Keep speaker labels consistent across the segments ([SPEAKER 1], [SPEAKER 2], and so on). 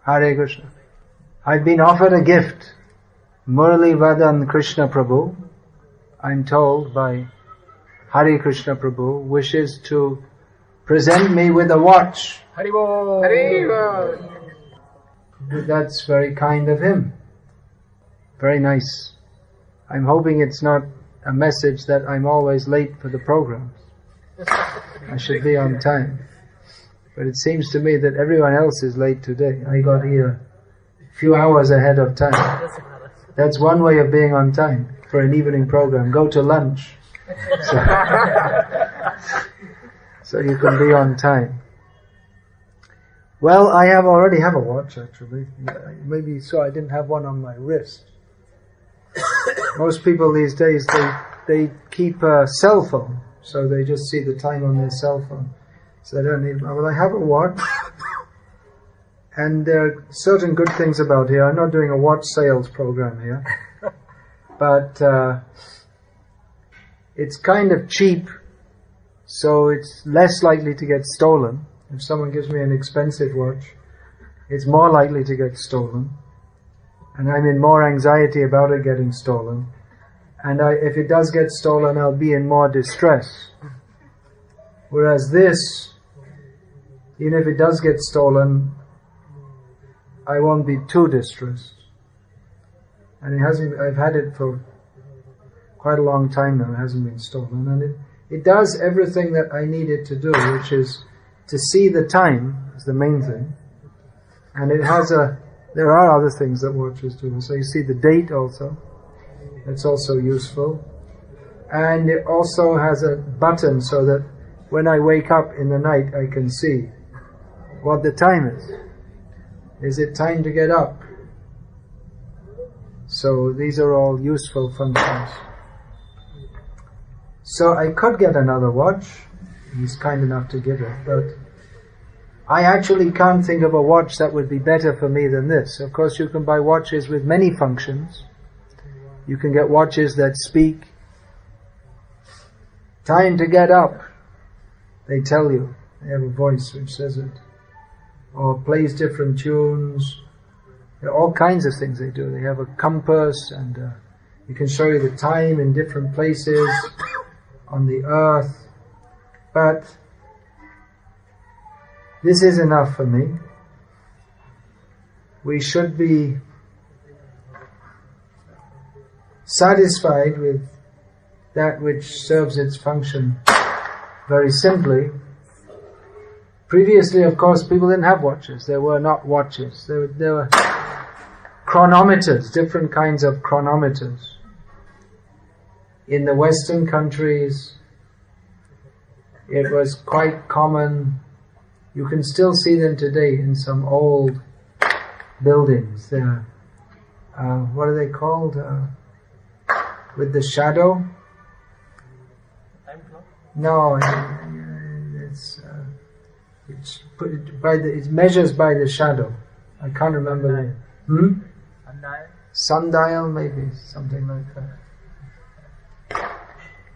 [SPEAKER 1] Hare Krishna. I've been offered a gift. Murali Vadan Krishna Prabhu, I'm told by Hare Krishna Prabhu, wishes to present me with a watch.
[SPEAKER 2] Haribol!
[SPEAKER 3] Haribol!
[SPEAKER 1] That's very kind of him. Very nice. I'm hoping it's not a message that I'm always late for the programs. I should be on time. But it seems to me that everyone else is late today. I got here a few hours ahead of time. That's one way of being on time for an evening program. Go to lunch. So you can be on time. Well, I already have a watch actually. Maybe so I didn't have one on my wrist. Most people these days, they keep a cell phone, so they just see the time on their cell phone. So they don't need, well, I have a watch. And there are certain good things about here. I'm not doing a watch sales program here. But it's kind of cheap, so it's less likely to get stolen. If someone gives me an expensive watch, it's more likely to get stolen. And I'm in more anxiety about it getting stolen. And if it does get stolen, I'll be in more distress. Whereas this, even if it does get stolen, I won't be too distressed. And it hasn't, I've had it for quite a long time now, it hasn't been stolen. And it does everything that I need it to do, which is to see the time, is the main thing. And it has there are other things that watches do. So you see the date also. That's also useful. And it also has a button so that when I wake up in the night I can see what the time is. Is it time to get up? So these are all useful functions. So I could get another watch. He's kind enough to give it, but I actually can't think of a watch that would be better for me than this. Of course, you can buy watches with many functions. You can get watches that speak. Time to get up. They tell you. They have a voice which says it. Or plays different tunes. There are all kinds of things they do. They have a compass, and you can show you the time in different places on the earth. But this is enough for me. We should be satisfied with that which serves its function very simply. Previously, of course, people didn't have watches. There were not watches. There were chronometers, different kinds of chronometers. In the Western countries, it was quite common. You can still see them today in some old buildings. They're, what are they called? With the shadow?
[SPEAKER 2] Time clock?
[SPEAKER 1] No, it measures by the shadow. I can't remember.
[SPEAKER 2] Sundial?
[SPEAKER 1] Sundial, maybe, something like that.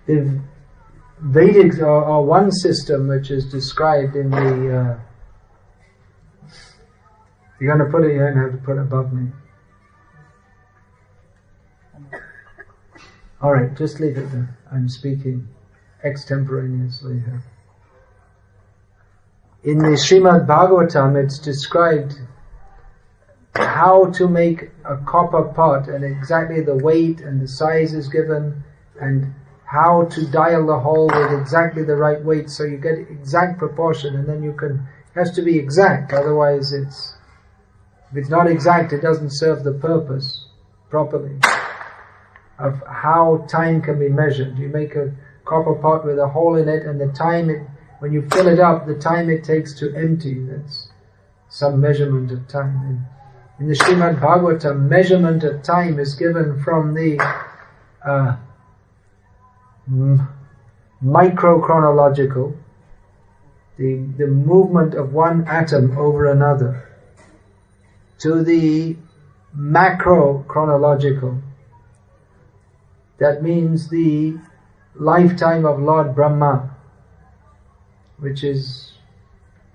[SPEAKER 1] The Vedic, or one system which is described in the... you're going to put it here and have to put it above me. Alright, just leave it there. I'm speaking extemporaneously here. In the Srimad Bhagavatam, it's described how to make a copper pot, and exactly the weight and the size is given, and how to dial the hole with exactly the right weight so you get exact proportion, and then it has to be exact, otherwise if it's not exact, it doesn't serve the purpose properly of how time can be measured. You make a copper pot with a hole in it, and the time when you fill it up, the time it takes to empty, that's some measurement of time. In the Srimad Bhagavatam, measurement of time is given from the microchronological, the movement of one atom over another, to the macrochronological. That means the lifetime of Lord Brahma, which is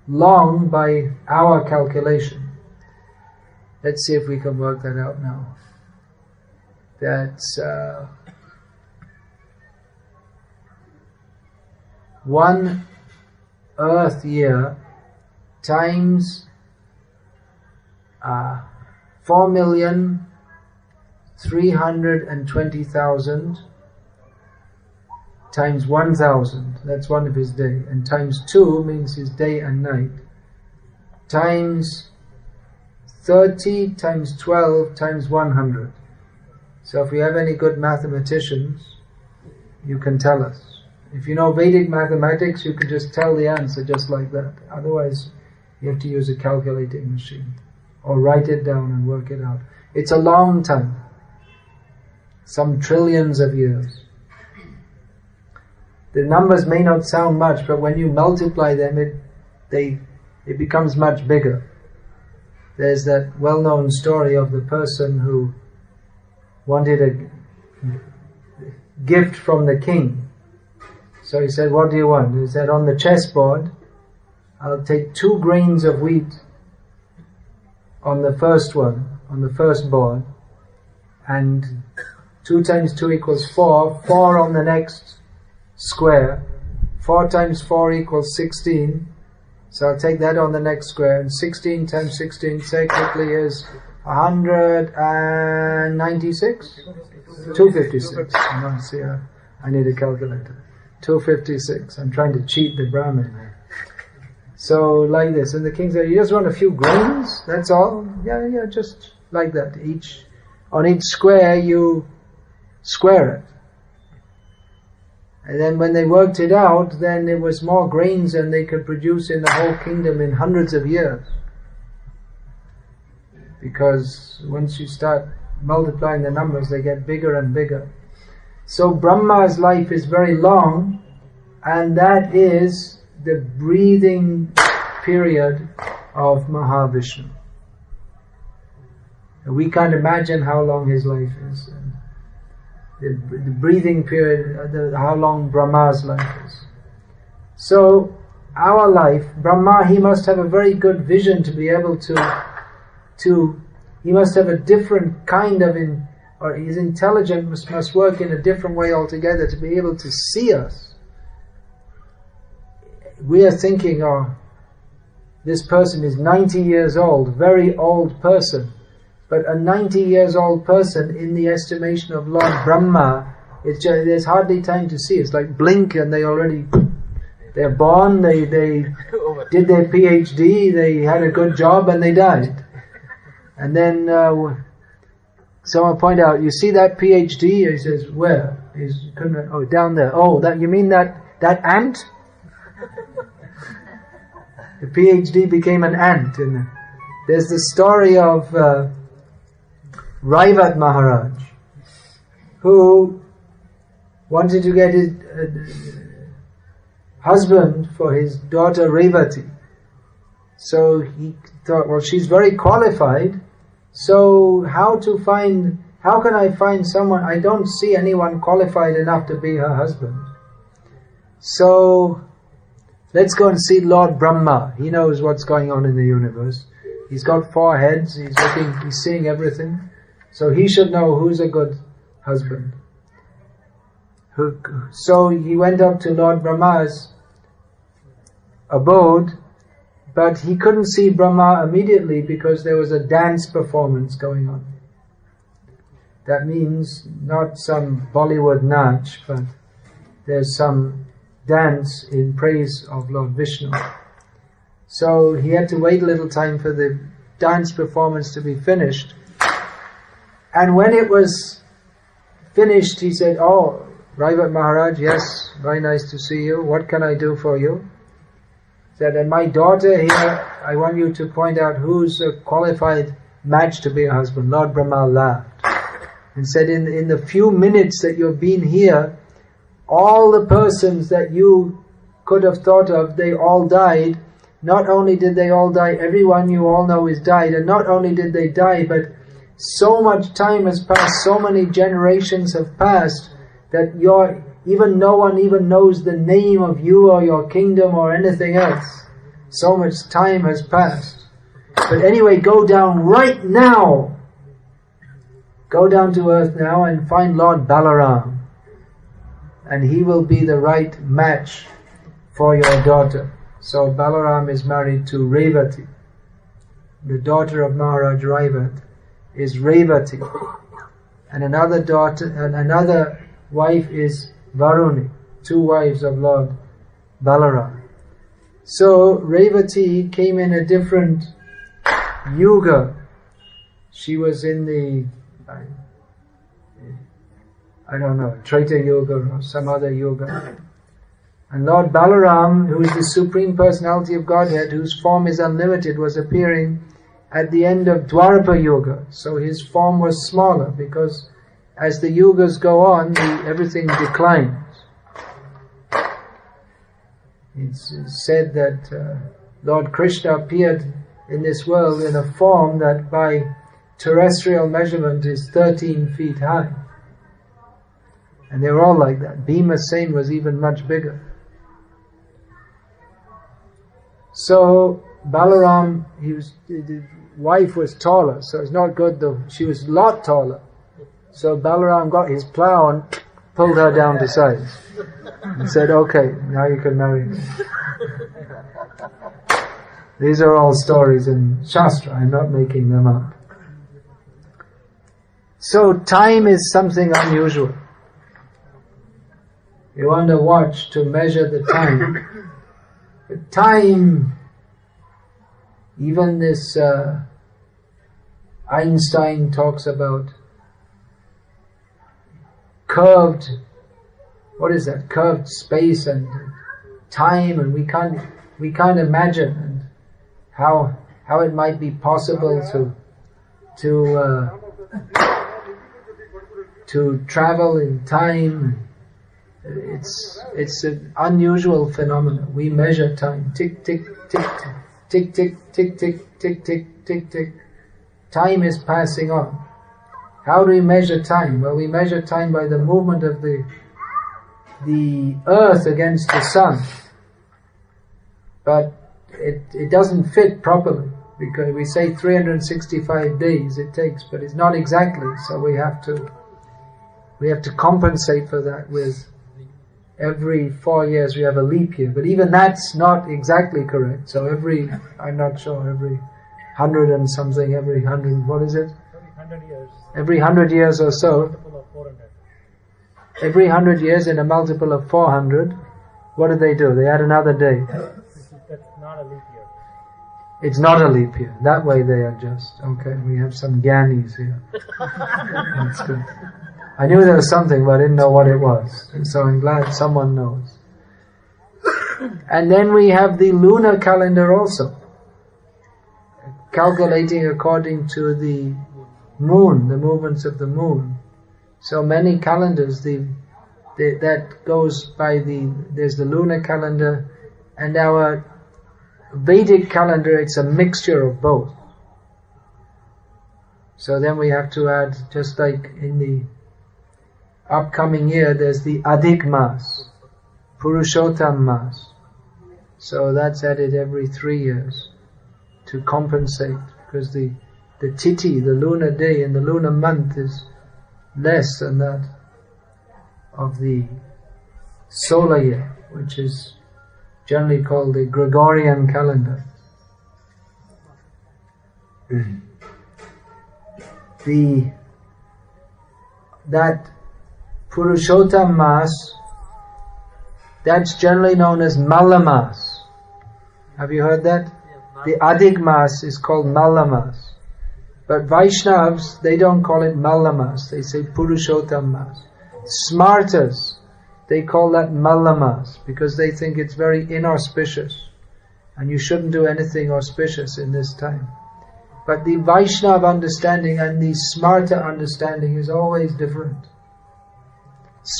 [SPEAKER 1] long by our calculation. Let's see if we can work that out now. That's 1 Earth year times 4,320,000 times 1,000. That's one of his day. And times 2 means his day and night. Times 30 times 12 times 100. So if we have any good mathematicians, you can tell us. If you know Vedic mathematics, you can just tell the answer just like that. Otherwise, you have to use a calculating machine. Or write it down and work it out. It's a long time. Some trillions of years. The numbers may not sound much, but when you multiply them, it becomes much bigger. There's that well-known story of the person who wanted a gift from the king. So he said, "What do you want?" He said, "On the chessboard, I'll take 2 grains of wheat on the first one, on the first board, and 2 times 2 equals 4, 4 on the next square, 4 times 4 equals 16, so I'll take that on the next square, and 16 times 16 technically is 196? 256. No, see, I need a calculator. 256. I'm trying to cheat the Brahmin. So like this, and the king said, "You just want a few grains? That's all?" Yeah, just like that. On each square you square it. And then when they worked it out, then it was more grains than they could produce in the whole kingdom in hundreds of years. Because once you start multiplying the numbers, they get bigger and bigger. So Brahma's life is very long, and that is the breathing period of Mahavishnu. We can't imagine how long his life is. The breathing period, how long Brahma's life is. So, our life, Brahma, he must have a very good vision to be able to he must have a different kind of, or his intelligence must work in a different way altogether to be able to see us. We are thinking, oh, this person is 90 years old, very old person. But a 90 years old person, in the estimation of Lord Brahma, there's hardly time to see. It's like blink and they're born, they did their PhD, they had a good job and they died. And then someone pointed out, "You see that PhD?" He says, "Where?" "Oh, down there." "Oh, you mean that ant?" The PhD became an ant. And there's the story of Raivat Maharaj, who wanted to get his husband for his daughter Revati. So he thought, well, she's very qualified, so how can I find someone? I don't see anyone qualified enough to be her husband. So let's go and see Lord Brahma. He knows what's going on in the universe. He's got 4 heads, he's seeing everything. So he should know who's a good husband. So he went up to Lord Brahma's abode, but he couldn't see Brahma immediately because there was a dance performance going on. That means not some Bollywood natch, but there's some dance in praise of Lord Vishnu. So he had to wait a little time for the dance performance to be finished. And when it was finished, he said, "Oh, Raivat Maharaj, yes, very nice to see you. What can I do for you?" He said, "And my daughter here, I want you to point out who's a qualified match to be a husband." Lord Brahma laughed and said, in the few minutes that you've been here, all the persons that you could have thought of, they all died. Not only did they all die, everyone you all know is died, and not only did they die, but so much time has passed, so many generations have passed, that even no one even knows the name of you or your kingdom or anything else. So much time has passed. But anyway, go down right now. Go down to earth now and find Lord Balaram. And he will be the right match for your daughter. So Balaram is married to Revati. The daughter of Maharaj Raivat is Revati. And another wife is Varuni. Two wives of Lord Balaram. So Revati came in a different yuga. She was in the, I don't know, Treta Yuga or some other yuga. And Lord Balaram, who is the Supreme Personality of Godhead, whose form is unlimited, was appearing at the end of Dwapara Yuga. So his form was smaller because as the yugas go on, everything declines. It's said that Lord Krishna appeared in this world in a form that by terrestrial measurement is 13 feet high. And they were all like that. Bhima Sen was even much bigger. So Balaram, the wife was taller, so it's not good though. She was a lot taller. So Balaram got his plow and pulled her down to size. And said, okay, now you can marry me. These are all stories in Shastra, I'm not making them up. So time is something unusual. You want a watch to measure the time. But time, even this Einstein talks about curved, what is that? Curved space and time, and we can't imagine and how it might be possible to travel in time. It's an unusual phenomenon. We measure time. Tick, tick, tick, tick, tick, tick, tick, tick, tick, tick, tick. Time is passing on. How do we measure time? Well, we measure time by the movement of the earth against the sun. But it doesn't fit properly, because we say 365 days it takes, but it's not exactly, so we have to compensate for that with every 4 years we have a leap year, but even that's not exactly correct. So every 100 and something, every 100, what is it?
[SPEAKER 2] Every 100 years.
[SPEAKER 1] Every 100 years or so.
[SPEAKER 2] Multiple of 400.
[SPEAKER 1] Every 100 years in a multiple of 400, what do? They add another day.
[SPEAKER 2] That's not a leap year.
[SPEAKER 1] It's not a leap year. That way they adjust. Okay, we have some Gyanis here. That's good. I knew there was something, but I didn't know what it was. And so I'm glad someone knows. And then we have the lunar calendar also, calculating according to the moon, the movements of the moon. So many calendars, that goes by there's the lunar calendar, and our Vedic calendar, it's a mixture of both. So then we have to add, just like in the upcoming year, there's the Adhik Mas, Purushottam Mas. So that's added every 3 years to compensate, because the Tithi, the lunar day in the lunar month, is less than that of the solar year, which is generally called the Gregorian calendar. That Purushottam Mas, that's generally known as Malamas. Have you heard that? The Adhik Mas is called Malamas. But Vaishnavas, they don't call it Malamas, they say Purushottam Mas. Smartas, they call that Malamas, because they think it's very inauspicious, and you shouldn't do anything auspicious in this time. But the Vaishnava understanding and the Smarta understanding is always different.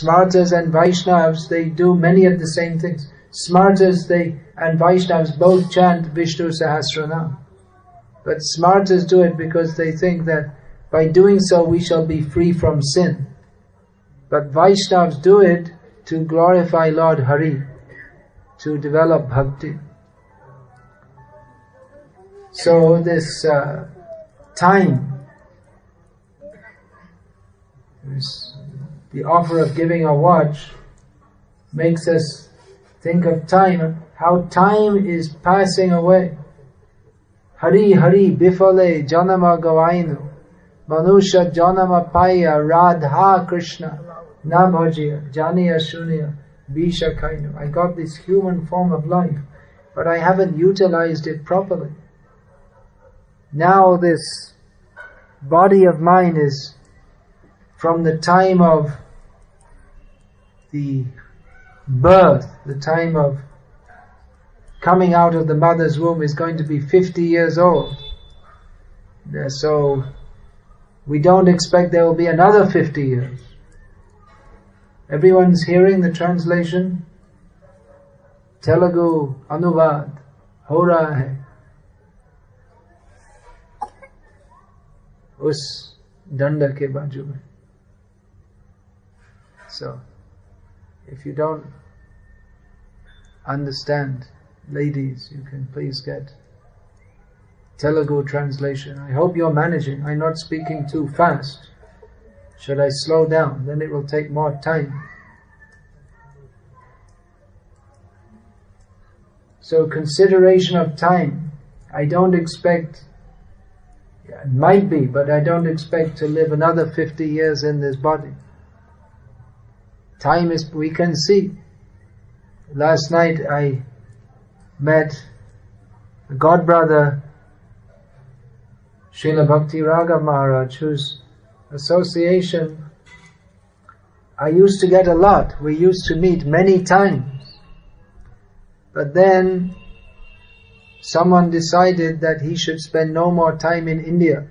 [SPEAKER 1] Smartas and Vaishnavas, they do many of the same things. Smartas and Vaishnavas both chant Vishnu Sahasranam. But Smartas do it because they think that by doing so we shall be free from sin. But Vaishnavas do it to glorify Lord Hari, to develop bhakti. So this time, the offer of giving a watch makes us think of time, how time is passing away. Hari Hari Bifale Janama Gawainu Manusha Janama Paya Radha Krishna Nabhajiya Janiya Shunya Bisha Kainu. I got this human form of life, but I haven't utilized it properly. Now this body of mine is from the time of the birth, the time of coming out of the mother's womb is going to be 50 years old. So we don't expect there will be another 50 years. Everyone's hearing the translation? Telugu Anuvad ho raha hai. Us danda ke baju mein. So, if you don't understand, ladies, you can please get Telugu translation. I hope you're managing. I'm not speaking too fast. Should I slow down? Then it will take more time. So consideration of time. I don't expect, it might be, but I don't expect to live another 50 years in this body. Time is, we can see. Last night I met a godbrother, Srila Bhakti Raghav Maharaj, whose association I used to get a lot. We used to meet many times. But then someone decided that he should spend no more time in India.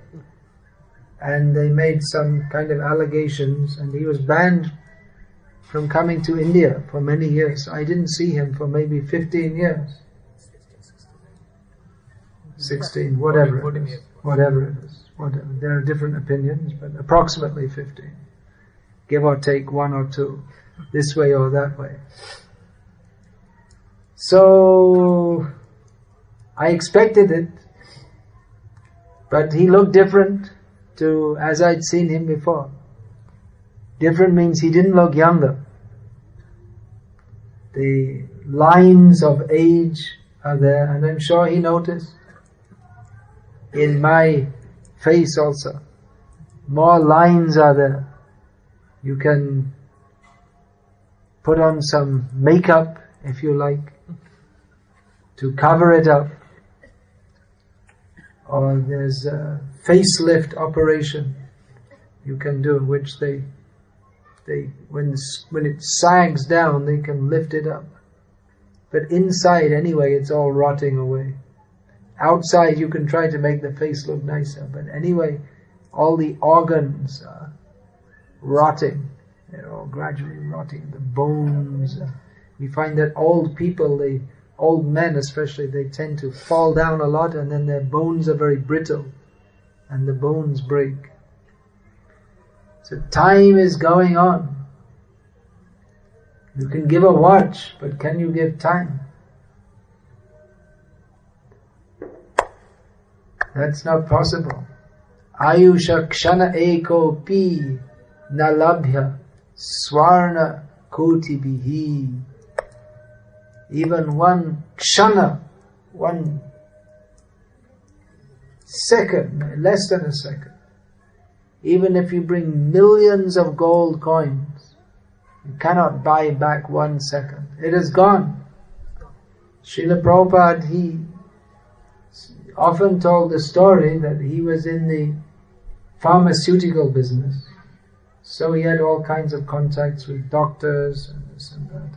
[SPEAKER 1] And they made some kind of allegations, and he was banned from coming to India for many years. I didn't see him for maybe 15 years. 16, whatever it is. Whatever it is. Whatever. There are different opinions, but approximately 15. Give or take 1 or 2. This way or that way. So, I expected it. But he looked different to as I'd seen him before. Different means he didn't look younger. The lines of age are there, and I'm sure he noticed in my face also. More lines are there. You can put on some makeup if you like to cover it up, or there's a facelift operation you can do, which they when it sags down, they can lift it up. But inside, anyway, it's all rotting away. Outside, you can try to make the face look nicer, but anyway, all the organs are rotting. They're all gradually rotting. The bones. We find that old people, old men especially, they tend to fall down a lot, and then their bones are very brittle, and the bones break. So time is going on. You can give a watch, but can you give time? That's not possible. Ayusha kshana eko pi nalabhya swarna koti bihi. Even one kshana, 1 second, less than a second, even if you bring millions of gold coins, you cannot buy back 1 second. It is gone. Srila Prabhupada, he often told the story that he was in the pharmaceutical business. So he had all kinds of contacts with doctors and this and that.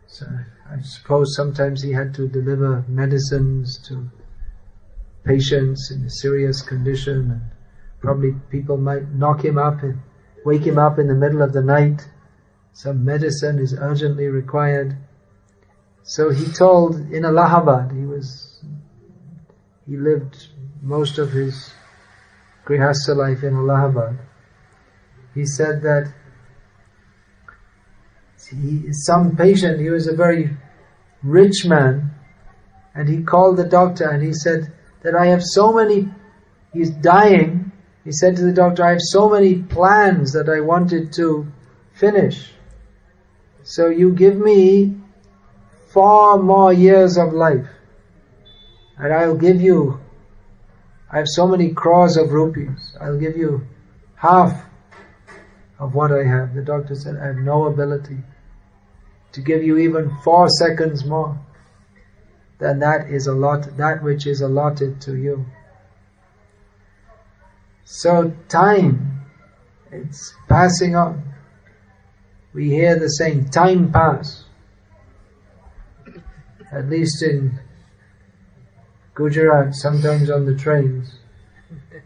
[SPEAKER 1] So I suppose sometimes he had to deliver medicines to patients in a serious condition, and probably people might knock him up and wake him up in the middle of the night. Some medicine is urgently required. So he told in Allahabad, he lived most of his grihastha life in Allahabad. He said that some patient, he was a very rich man, And he called the doctor and he said that I have so many, he's dying, he said to the doctor, I have so many plans that I wanted to finish. So you give me 4 more years of life and I'll give you, I have so many crores of rupees, I'll give you half of what I have. The doctor said, I have no ability to give you even 4 seconds more than that which is allotted to you. So time, it's passing on. We hear the saying, time pass. At least in Gujarat, sometimes on the trains,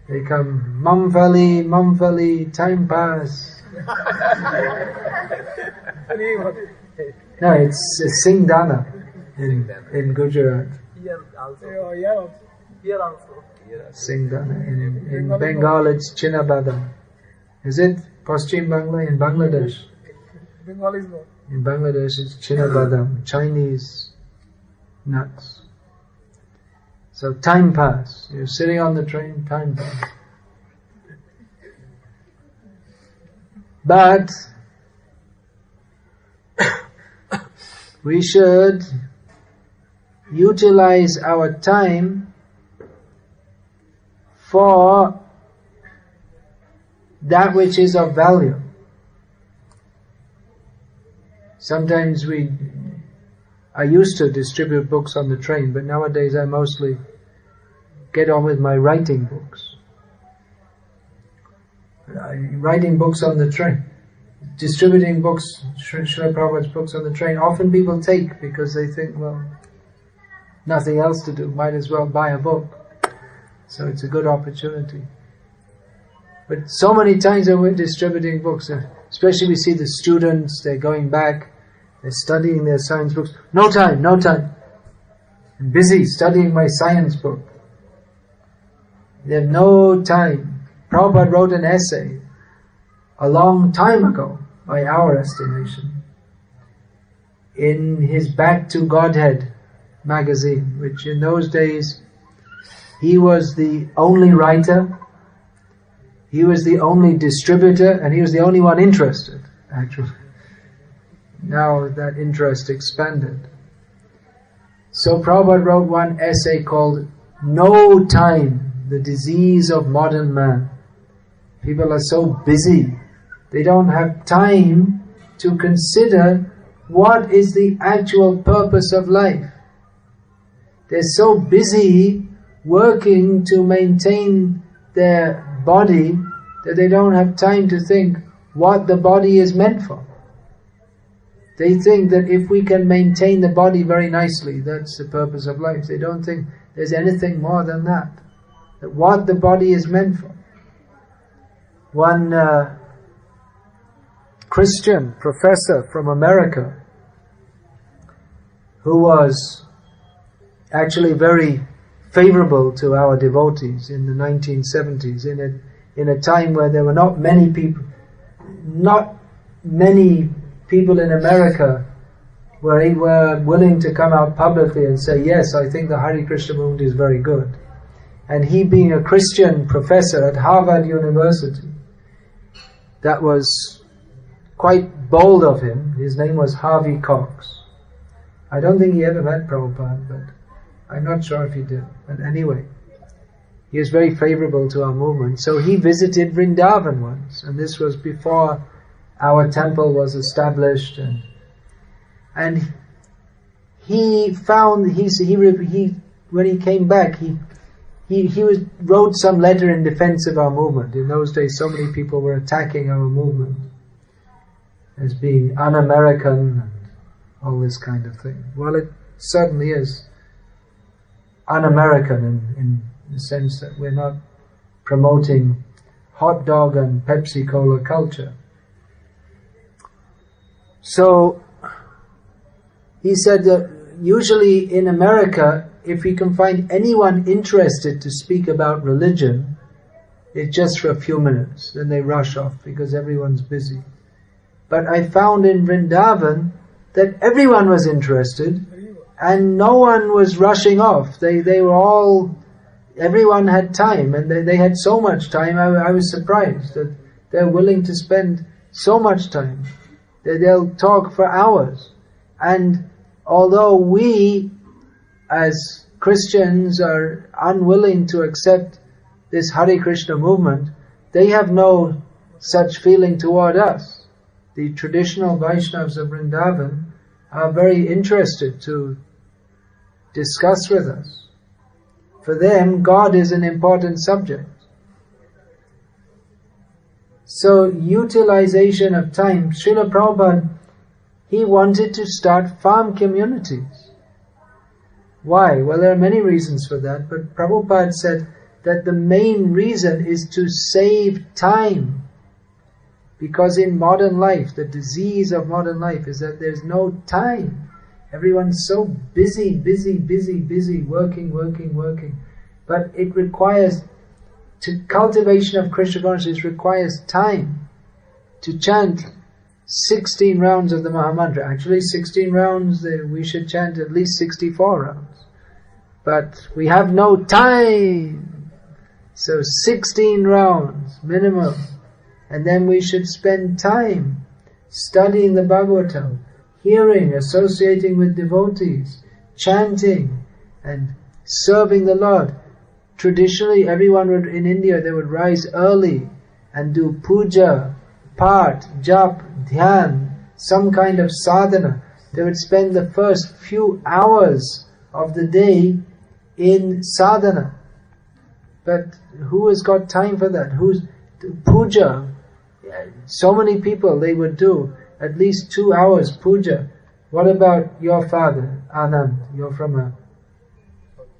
[SPEAKER 1] they come, Mumfali, time pass. No, it's Singdana in Gujarat.
[SPEAKER 3] Here also.
[SPEAKER 1] Singdana. In Bengal it's Chinnabadam. Is it Paschim Bangla? In Bangladesh?
[SPEAKER 3] Bengal is not.
[SPEAKER 1] In Bangladesh it's Chinnabadam, Chinese nuts. So time pass. You're sitting on the train, time pass. But we should utilize our time for that which is of value. Sometimes I used to distribute books on the train, but nowadays I mostly get on with my writing books. Writing books on the train, distributing books, Srila Prabhupada's books on the train, often people take because they think, well, nothing else to do, might as well buy a book. So it's a good opportunity. But so many times when we're distributing books, especially we see the students, they're going back, they're studying their science books. No time. I'm busy studying my science book. They have no time. Prabhupada wrote an essay a long time ago, by our estimation, in his Back to Godhead magazine, which in those days he was the only writer, he was the only distributor, and he was the only one interested, actually. Now that interest expanded. So Prabhupada wrote one essay called No Time, the Disease of Modern Man. People are so busy, they don't have time to consider what is the actual purpose of life. They're so busy working to maintain their body that they don't have time to think what the body is meant for. They think that if we can maintain the body very nicely, that's the purpose of life. They don't think there's anything more than that what the body is meant for. One Christian professor from America, who was actually very favorable to our devotees in the 1970s, in a time where there were not many people in America were willing to come out publicly and say, yes, I think the Hare Krishna movement is very good. And he, being a Christian professor at Harvard University, that was quite bold of him. His name was Harvey Cox. I don't think he ever met Prabhupada, but I'm not sure if he did. But anyway, he was very favorable to our movement. So he visited Vrindavan once, and this was before our temple was established. And he found, when he came back, he wrote some letter in defense of our movement. In those days, so many people were attacking our movement as being un-American and all this kind of thing. Well, it certainly is un-American in the sense that we're not promoting hot dog and Pepsi Cola culture. So he said that usually in America, if we can find anyone interested to speak about religion, it's just for a few minutes, then they rush off because everyone's busy. But I found in Vrindavan that everyone was interested, and no one was rushing off. They were all, everyone had time, and they had so much time. I was surprised that they're willing to spend so much time. They'll talk for hours. And although we, as Christians, are unwilling to accept this Hare Krishna movement, they have no such feeling toward us. The traditional Vaishnavas of Vrindavan are very interested to discuss with us. For them, God is an important subject. So, utilization of time. Srila Prabhupada, he wanted to start farm communities. Why? Well, there are many reasons for that, but Prabhupada said that the main reason is to save time. Because in modern life, the disease of modern life is that there's no time. Everyone's so busy, working. But it requires, cultivation of Krishna consciousness requires time to chant 16 rounds of the Mahamantra. Actually 16 rounds, we should chant at least 64 rounds. But we have no time. So 16 rounds minimum. And then we should spend time studying the Bhagavatam, hearing, associating with devotees, chanting and serving the Lord. Traditionally, everyone in India, they would rise early and do puja, part, jap, dhyan, some kind of sadhana. They would spend the first few hours of the day in sadhana. But who has got time for that? Who's puja? So many people, they would do at least 2 hours puja. What about your father, Anand? You're from a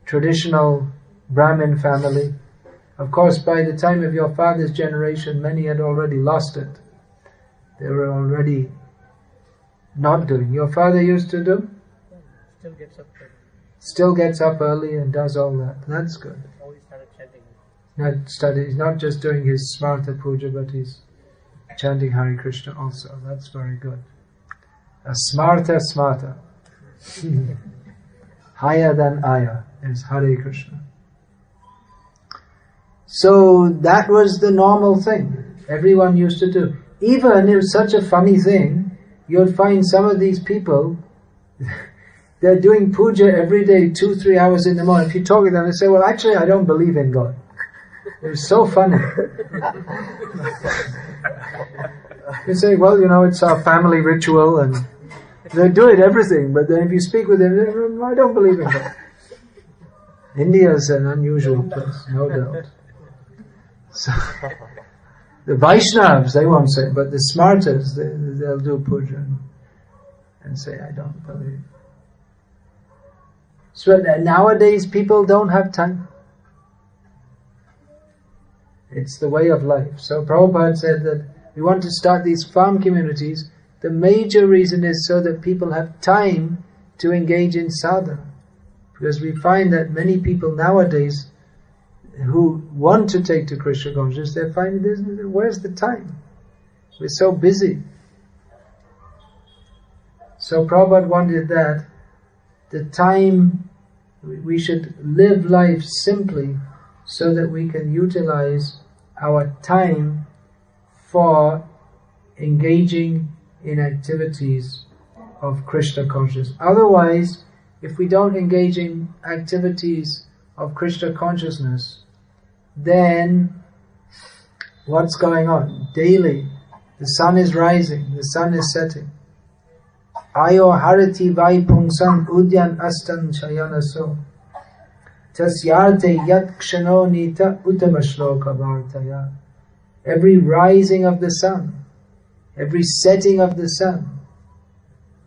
[SPEAKER 1] traditional Brahmin family. Of course, by the time of your father's generation, many had already lost it. They were already not doing. Your father used to do?
[SPEAKER 2] Still gets up early.
[SPEAKER 1] Still gets up early and does all that. That's good.
[SPEAKER 2] Always started chanting.
[SPEAKER 1] He's not just doing his Smarta Puja, but he's chanting Hare Krishna also. That's very good. A Smarta. Higher than Aya is Hare Krishna. So that was the normal thing everyone used to do. Even it was such a funny thing, you'd find some of these people, they're doing puja every day, 2-3 hours in the morning. If you talk to them, they say, well, actually I don't believe in God. It was so funny. You say, well, it's our family ritual, and they do it everything, but then if you speak with them, I don't believe in God. India is an unusual place, no doubt. So, the Vaishnavas, they won't say, but the Smartas, they'll do puja and say, I don't believe. So nowadays people don't have time. It's the way of life. So Prabhupada said that we want to start these farm communities. The major reason is so that people have time to engage in sadhana. Because we find that many people nowadays who want to take to Krishna consciousness, they find where's the time? We're so busy. So Prabhupada wanted that the time, we should live life simply so that we can utilize our time for engaging in activities of Krishna consciousness. Otherwise, if we don't engage in activities of Krishna consciousness, then what's going on? Daily, the sun is rising, the sun is setting. Ayo harati vai pungsam udyan astan chayanaso tasyarte yat kshano nita utamashloka vartaya. Every rising of the sun, every setting of the sun,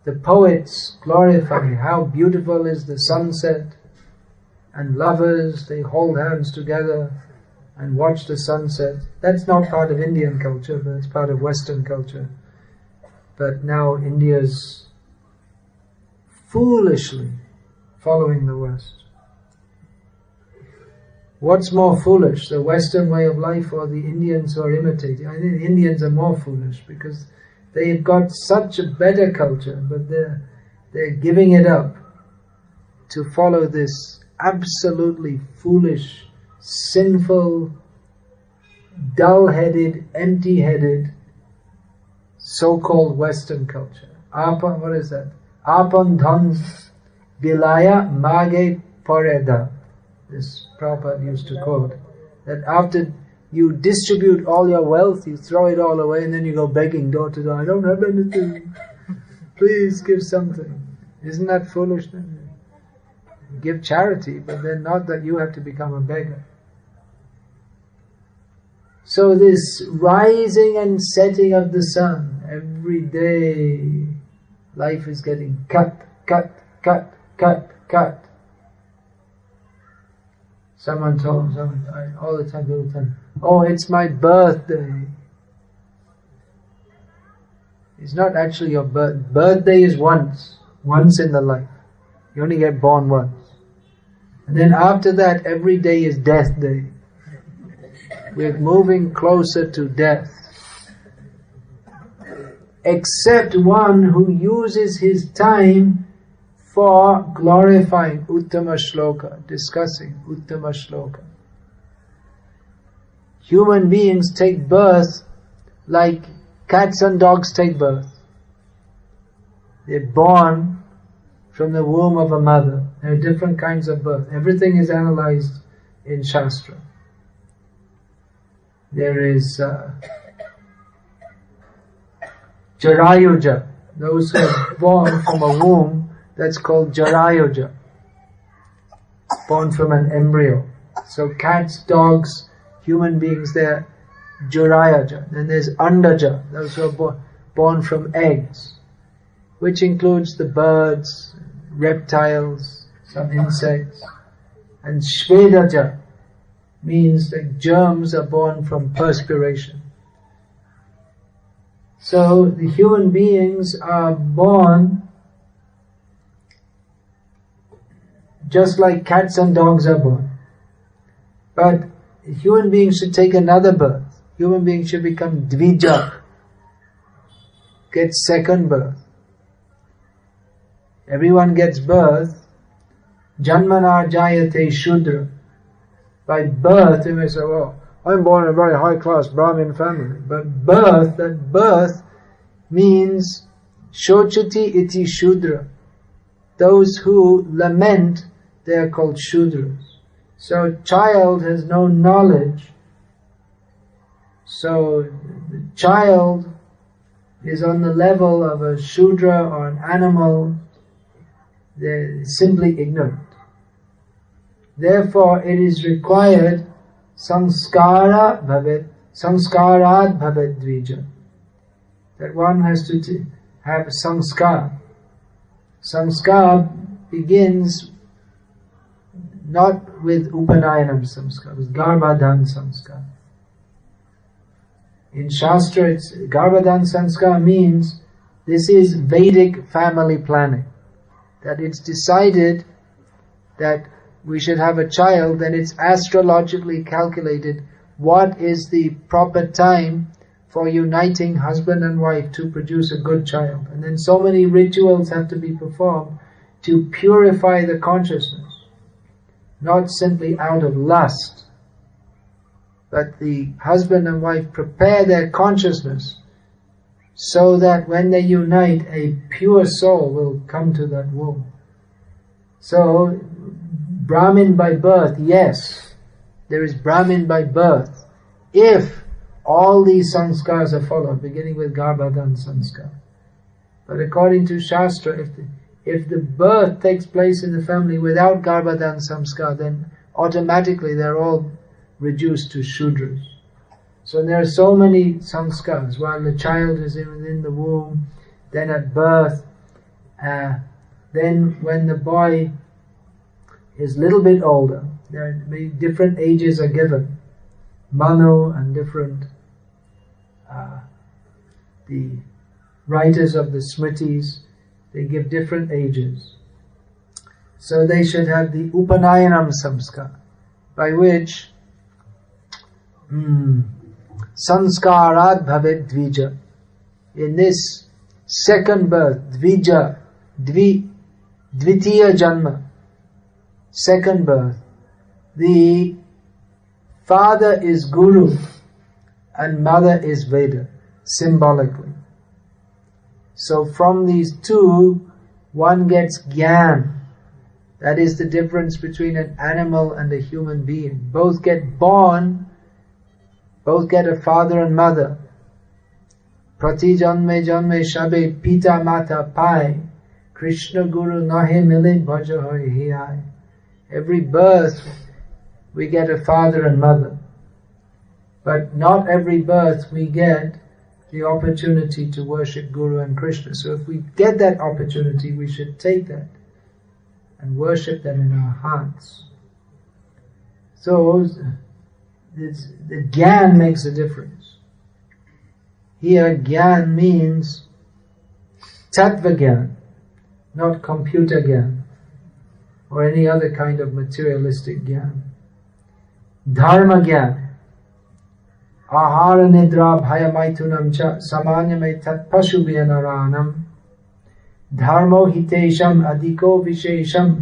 [SPEAKER 1] the poets glorify how beautiful is the sunset, and lovers, they hold hands together and watch the sunset. That's not part of Indian culture, but it's part of Western culture. But now India's foolishly following the West. What's more foolish, the Western way of life or the Indians who are imitating? I think the Indians are more foolish because they've got such a better culture, but they're giving it up. to follow this absolutely foolish, sinful, dull-headed, empty-headed, so-called Western culture. What is that? Apan dhan bilaya mage pareda. This Prabhupada used to quote, that after you distribute all your wealth, you throw it all away, and then you go begging door to door, I don't have anything, please give something. Isn't that foolish then? Give charity, but then not that you have to become a beggar. So this rising and setting of the sun, every day, life is getting cut. Someone told me, all the time people tell me, oh, it's my birthday. It's not actually your birthday is once in the life. You only get born once. And then after that, every day is death day. We're moving closer to death. Except one who uses his time for glorifying Uttama Shloka, discussing Uttama Shloka. Human beings take birth like cats and dogs take birth. They're born from the womb of a mother. There are different kinds of birth. Everything is analyzed in Shastra. There is Jarayuja, those who are born from a womb, that's called Jarayuja, born from an embryo. So cats, dogs, human beings, they're Jarayaja. Then there's Andaja, those who are born from eggs, which includes the birds, reptiles, some insects. And Shvedaja means that germs are born from perspiration. So the human beings are born just like cats and dogs are born. But human beings should take another birth. Human beings should become dvija, get second birth. Everyone gets birth. Janmana jayate shudra. By birth, you may say, well, I'm born in a very high-class Brahmin family. But that birth means shochati iti shudra. Those who lament, they are called shudras. So a child has no knowledge. So the child is on the level of a shudra or an animal. They're simply ignorant. Therefore, it is required samskarad bhavet dvija. That one has to have samskar. Samskar begins not with Upanayanam samskar, with Garbhadhan samskar. In Shastra, Garbhadhan samskar means this is Vedic family planning. That it's decided that we should have a child, then it's astrologically calculated what is the proper time for uniting husband and wife to produce a good child. And then so many rituals have to be performed to purify the consciousness, not simply out of lust, but the husband and wife prepare their consciousness so that when they unite, a pure soul will come to that womb. So, Brahmin by birth, yes, there is Brahmin by birth, if all these sanskars are followed, beginning with Garbhadhan sanskar. But according to Shastra, if the birth takes place in the family without Garbhadhan sanskar, then automatically they're all reduced to Shudras. So there are so many sanskars, while the child is within the womb, then at birth, then when the boy is a little bit older, there are different ages are given. Manu and different, the writers of the Smritis, they give different ages. So they should have the Upanayanam samskar, by which Sanskarad bhavet dvija. In this second birth, dvija, dvitiya janma, second birth. The father is Guru and mother is Veda, symbolically. So from these two, one gets Gyan. That is the difference between an animal and a human being. Both get born, both get a father and mother. Prati janme janme shabe pita mata pai, Krishna Guru nahe mile bhaja hoy hi. Every birth we get a father and mother. But not every birth we get the opportunity to worship Guru and Krishna. So if we get that opportunity, we should take that and worship them in our hearts. So the Gyan makes a difference. Here Gyan means Tattva Gyan, not computer Gyan or any other kind of materialistic Gyan. Dharma Gyan. Ahara nidra bhaya maitunam cha samanyamai tat pashubhyanaranam dharmo hitesham adiko vishesham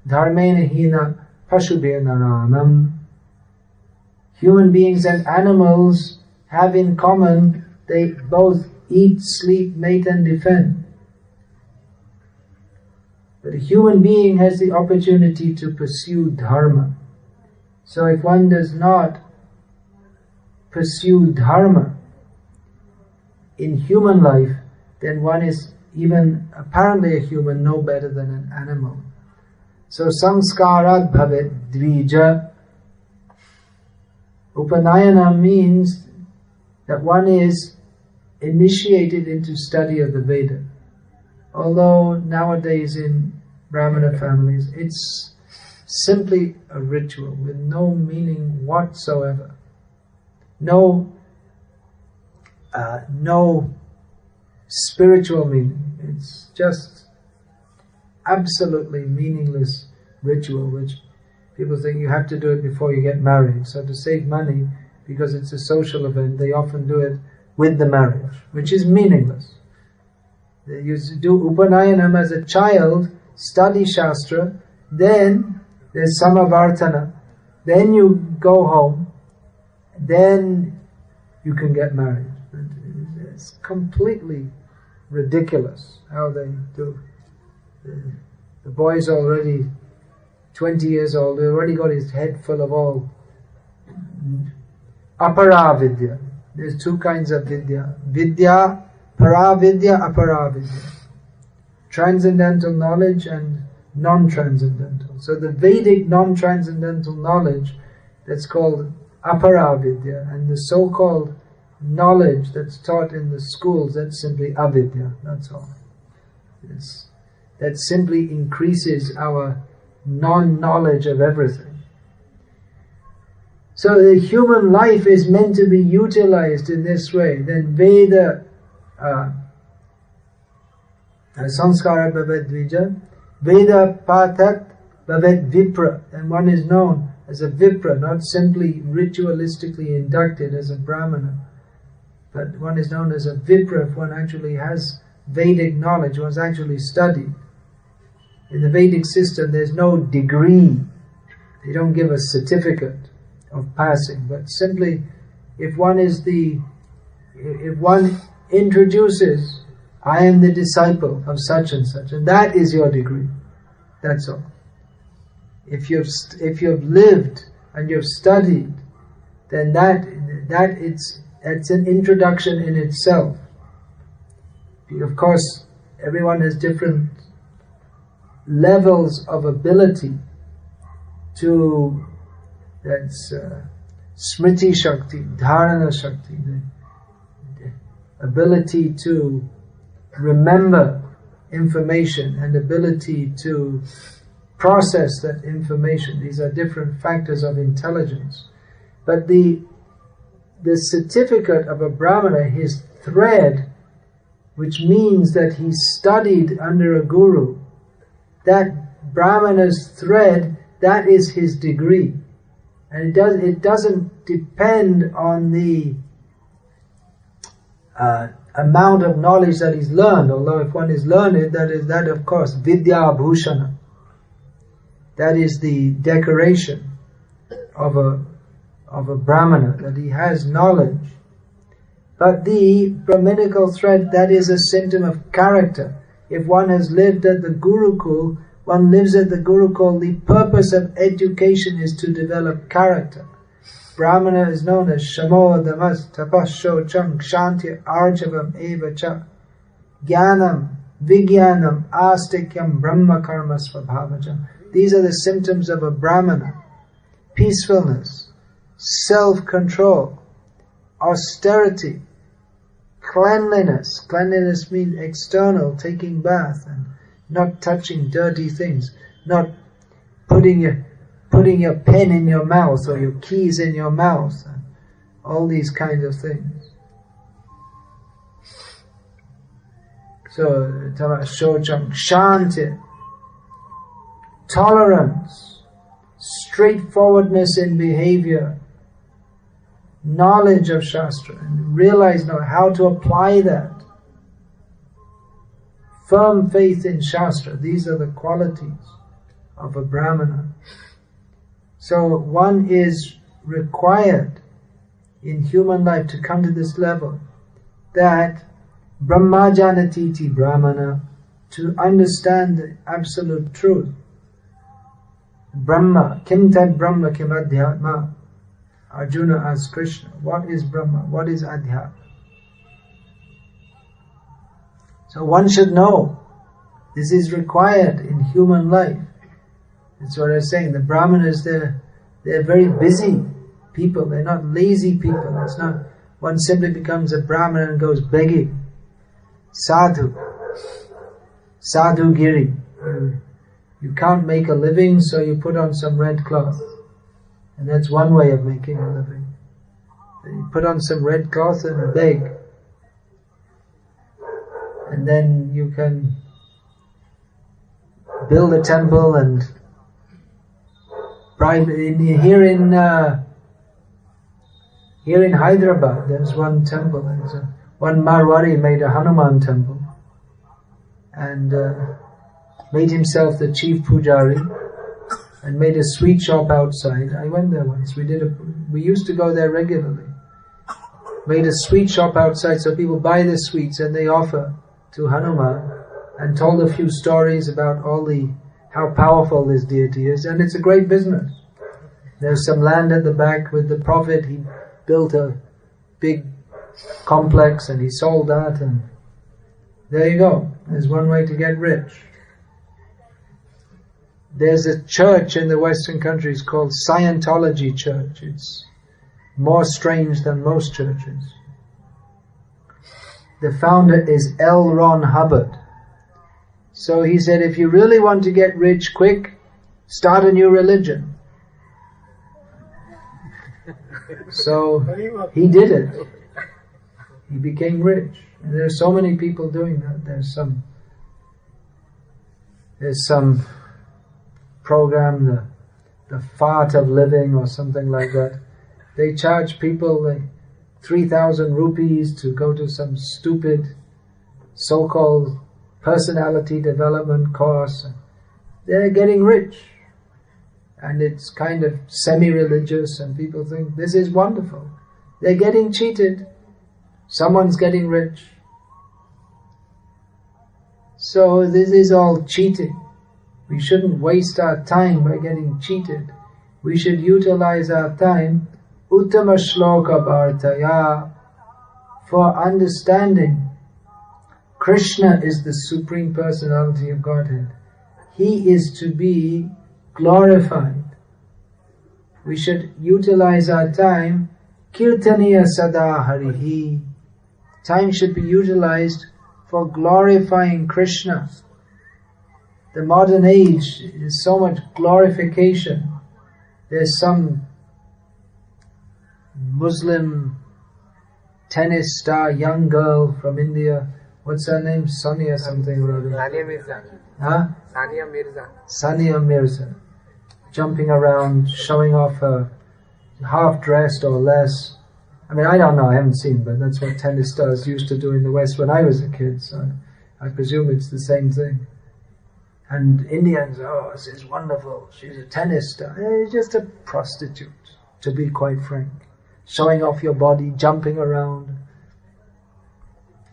[SPEAKER 1] dharmena hina pashubhyanaranam. Human beings and animals have in common, they both eat, sleep, mate and defend. But a human being has the opportunity to pursue dharma. So if one does not pursue dharma in human life, then one is, even apparently a human, no better than an animal. So samskarat bhavet dvija. Upanayana means that one is initiated into study of the Veda. Although nowadays in Brahmana families it's simply a ritual with no meaning whatsoever. No spiritual meaning. It's just absolutely meaningless ritual which people think you have to do it before you get married. So to save money, because it's a social event, they often do it with the marriage, which is meaningless. You do Upanayanam as a child, study Shastra, then there's Samavartana, then you go home, then you can get married. It's completely ridiculous how they do. The boy's already 20 years old, he's already got his head full of all aparavidya. There's two kinds of vidya. Vidya, paravidya, aparavidya. Transcendental knowledge and non-transcendental. So the Vedic non-transcendental knowledge, that's called aparavidya, and the so-called knowledge that's taught in the schools, that's simply avidya, that's all. That simply increases our non-knowledge of everything. So the human life is meant to be utilized in this way. Then Veda, sanskara bhavet dvija, Veda patat bhavet vipra, and one is known as a vipra, not simply ritualistically inducted as a brahmana, but one is known as a vipra if one actually has Vedic knowledge, one's actually studied. In the Vedic system there's no degree, they don't give a certificate of passing, but simply if one introduces, I am the disciple of such and such, and that is your degree, that's all. If you've lived and you've studied, then that's an introduction in itself. Of course, everyone has different levels of ability to, that's smriti shakti, dharana shakti, the ability to remember information and ability to process that information. These are different factors of intelligence. But the certificate of a brahmana, his thread, which means that he studied under a guru, that brahmana's thread, that is his degree. And it doesn't depend on the amount of knowledge that he's learned, although if one is learned, that of course vidya bhushana. That is the decoration of a Brahmana, that he has knowledge. But the Brahminical thread, that is a symptom of character. If one has lived at the Gurukul, one lives at the Gurukul, the purpose of education is to develop character. Brahmana is known as Shamo Damas Tapas Shocham Kshanti Arjavam Eva Cha Jnanam Vijnanam Astikyam Brahma Karma Svabhavajam. These are the symptoms of a Brahmana. Peacefulness, self-control, austerity, cleanliness. Cleanliness means external, taking bath and not touching dirty things, not putting your pen in your mouth or your keys in your mouth, and all these kinds of things. So, shocham, shanti, tolerance, straightforwardness in behavior, knowledge of Shastra, and realize now how to apply that. Firm faith in Shastra, these are the qualities of a Brahmana. So one is required in human life to come to this level, that Brahmajanatiti Brahmana, to understand the absolute truth. Brahma, kim tad Brahma kim adhyatma. Arjuna asks Krishna, what is Brahma? What is Adhyatma? So one should know, this is required in human life. That's what I was saying. The Brahmanas, they're very busy people. They're not lazy people. It's not one simply becomes a Brahmana and goes begging. Sadhu. Sadhu Giri. You can't make a living, so you put on some red cloth. And that's one way of making a living. You put on some red cloth and beg. And then you can build a temple and bribe. Here in Hyderabad, there's one temple. One Marwari made a Hanuman temple and made himself the chief pujari and made a sweet shop outside. I went there once. We used to go there regularly. Made a sweet shop outside so people buy the sweets and they offer to Hanuman, and told a few stories about how powerful this deity is, and it's a great business. There's some land at the back with the Prophet. He built a big complex and he sold that, and there you go. There's one way to get rich. There's a church in the Western countries called Scientology Church. It's more strange than most churches. The founder is L. Ron Hubbard. So he said, if you really want to get rich quick, start a new religion. So he did it. He became rich. And there are so many people doing that. There's some program, the Fart of Living or something like that. They charge people 3,000 rupees to go to some stupid so-called personality development course. They're getting rich. And it's kind of semi-religious, and people think this is wonderful. They're getting cheated. Someone's getting rich. So this is all cheating. We shouldn't waste our time by getting cheated. We should utilize our time Uttama Shloka Bhartaya, for understanding Krishna is the Supreme Personality of Godhead. He is to be glorified. We should utilize our time Kirtaniya Sada Harihi. Time should be utilized for glorifying Krishna. The modern age is so much glorification. There's some Muslim tennis star, young girl from India. What's her name? Sonia something or other.
[SPEAKER 3] Sania Mirza.
[SPEAKER 1] Huh?
[SPEAKER 3] Sania Mirza.
[SPEAKER 1] Sania Mirza. Jumping around, showing off her half-dressed or less. I mean, I don't know, I haven't seen, but that's what tennis stars used to do in the West when I was a kid, so I presume it's the same thing. And Indians, oh, this is wonderful, she's a tennis star. It's just a prostitute, to be quite frank. Showing off your body, jumping around.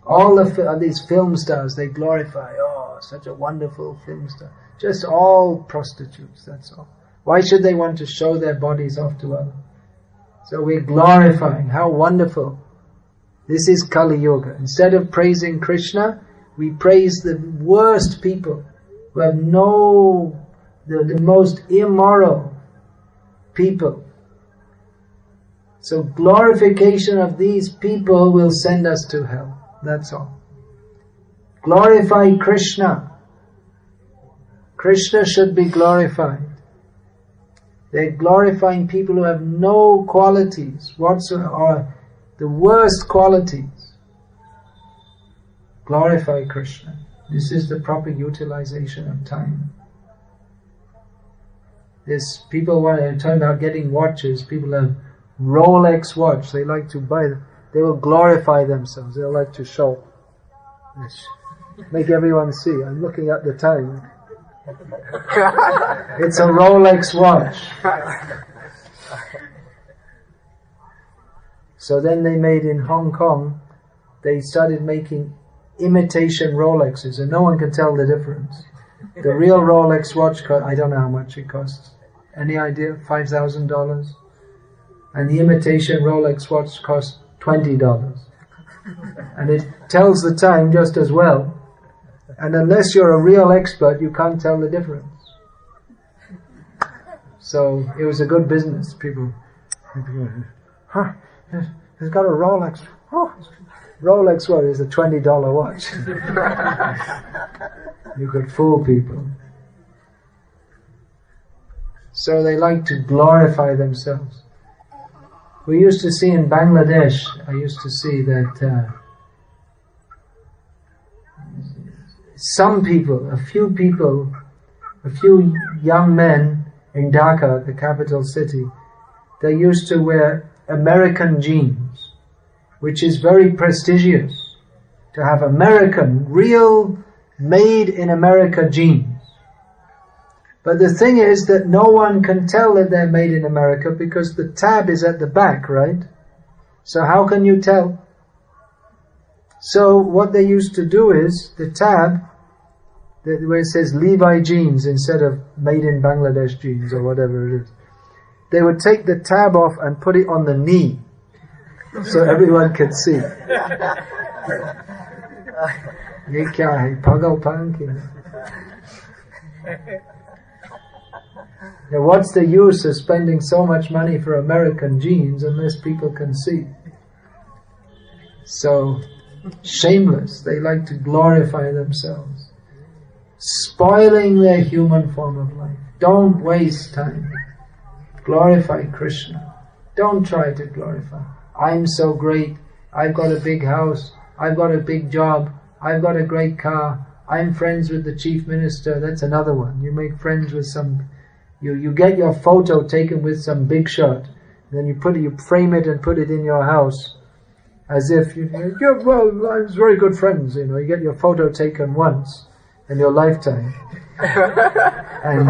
[SPEAKER 1] All these film stars, they glorify, oh, such a wonderful film star. Just all prostitutes, that's all. Why should they want to show their bodies off to others? So we're glorifying, how wonderful. This is Kali Yuga. Instead of praising Krishna, we praise the worst people who have the most immoral people. So glorification of these people will send us to hell. That's all. Glorify Krishna. Krishna should be glorified. They're glorifying people who have no qualities whatsoever, or the worst qualities. Glorify Krishna. This is the proper utilization of time. People want to talk about getting watches. People have Rolex watch. They like to buy them. They will glorify themselves. They'll like to show. Make everyone see. I'm looking at the time. It's a Rolex watch. So then they made in Hong Kong, they started making imitation Rolexes, and no one can tell the difference. The real Rolex watch, I don't know how much it costs. Any idea? $5,000? And the imitation Rolex watch costs $20. And it tells the time just as well. And unless you're a real expert, you can't tell the difference. So it was a good business. People huh, he's got a Rolex. Oh, Rolex watch is a $20 watch. You could fool people. So they like to glorify themselves. We used to see in Bangladesh, I used to see that some people, a few young men in Dhaka, the capital city, they used to wear American jeans, which is very prestigious, to have American, real, made in America jeans. But the thing is that no one can tell that they're made in America because the tab is at the back, right? So how can you tell? So what they used to do is, the tab, where it says Levi jeans instead of made in Bangladesh jeans or whatever it is, they would take the tab off and put it on the knee so everyone could see. Ye kya hai, pagal panki. Now what's the use of spending so much money for American jeans unless people can see? So, shameless, they like to glorify themselves, spoiling their human form of life. Don't waste time. Glorify Krishna. Don't try to glorify. I'm so great, I've got a big house, I've got a big job, I've got a great car, I'm friends with the chief minister. That's another one. You make friends with some, you get your photo taken with some big shot, then you frame it and put it in your house, as if well, I was very good friends. You get your photo taken once in your lifetime, and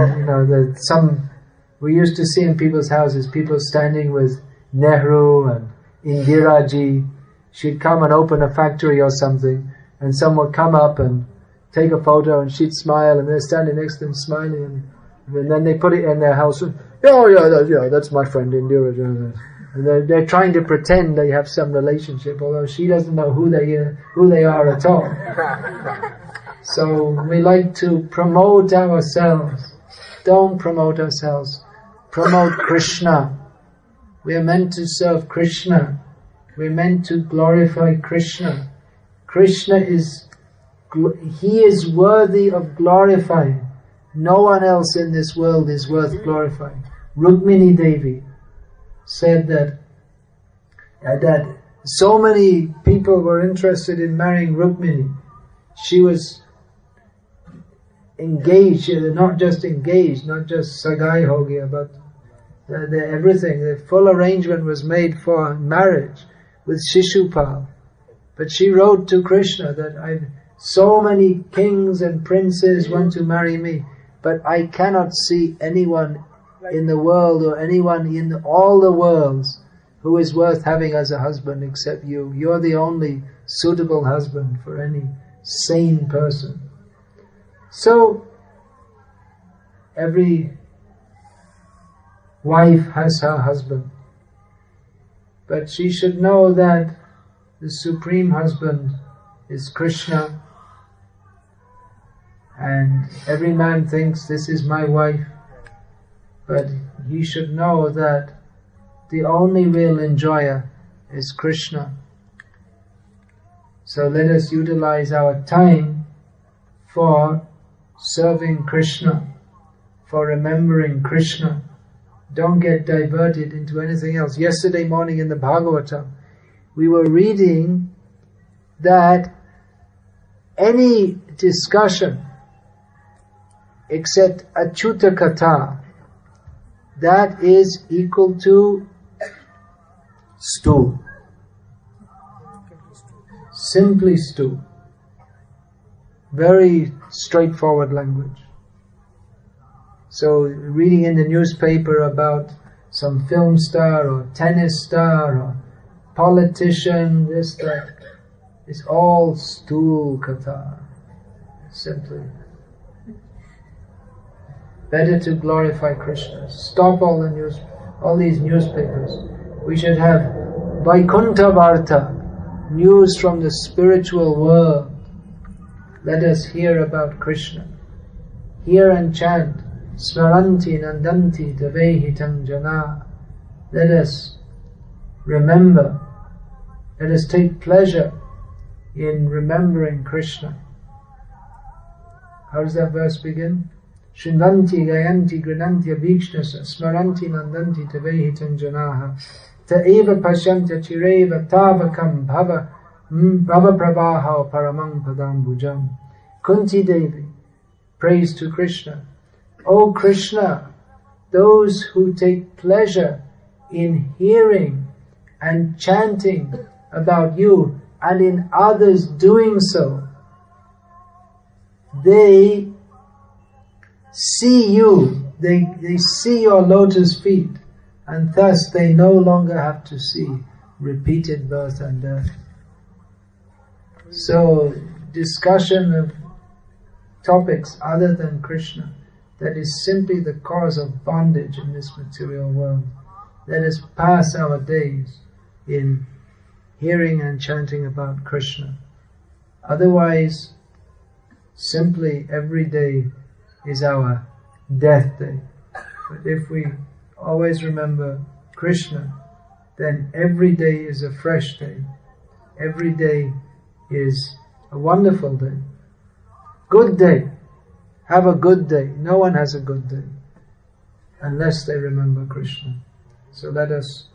[SPEAKER 1] we used to see in people's houses people standing with Nehru and Indira Ji. She'd come and open a factory or something, and someone would come up and take a photo, and she'd smile, and they're standing next to them smiling, and then they put it in their house. Oh yeah, that's my friend Indira Ji. And they're trying to pretend they have some relationship, although she doesn't know who they are at all. So we like to promote ourselves. Don't promote ourselves. Promote Krishna. We are meant to serve Krishna. We're meant to glorify Krishna. Krishna He is worthy of glorifying. No one else in this world is worth glorifying. Rukmini Devi said that so many people were interested in marrying Rukmini. She was engaged, not just sagai ho gaya, but everything, the full arrangement was made for marriage with Shishupal. But she wrote to Krishna that So many kings and princes want to marry me, but I cannot see anyone in the world or anyone in all the worlds who is worth having as a husband except you. You're the only suitable husband for any sane person. So, every wife has her husband, but she should know that the supreme husband is Krishna, and every man thinks this is my wife, but he should know that the only real enjoyer is Krishna. So let us utilize our time for serving Krishna, for remembering Krishna. Don't get diverted into anything else. Yesterday morning in the Bhagavatam, we were reading that any discussion except Achyuta Katha, that is equal to stew. Simply stew. Very straightforward language. So reading in the newspaper about some film star or tennis star or politician, this, that, it's all stool katha. Simply. Better to glorify Krishna. Stop all these newspapers. We should have Vaikuntha Varta, news from the spiritual world. Let us hear about Krishna. Hear and chant. Smaranti nandanti tavehitam jana. Let us remember. Let us take pleasure in remembering Krishna. How does that verse begin? Shrindanti gayanti grinanti abhikshnasa smaranti nandanti tavehitam janaha ta eva pashyanta chireva tavakam bhava pravaha paramang padam bhujam. Kunti Devi prays to Krishna. O Krishna, those who take pleasure in hearing and chanting about you and in others doing so, they see you, they see your lotus feet, and thus they no longer have to see repeated birth and death. So, discussion of topics other than Krishna, that is simply the cause of bondage in this material world. Let us pass our days in hearing and chanting about Krishna. Otherwise, simply every day is our death day. But if we always remember Krishna, then every day is a fresh day. Every day is a wonderful day. Good day. Have a good day. No one has a good day unless they remember Krishna. So let us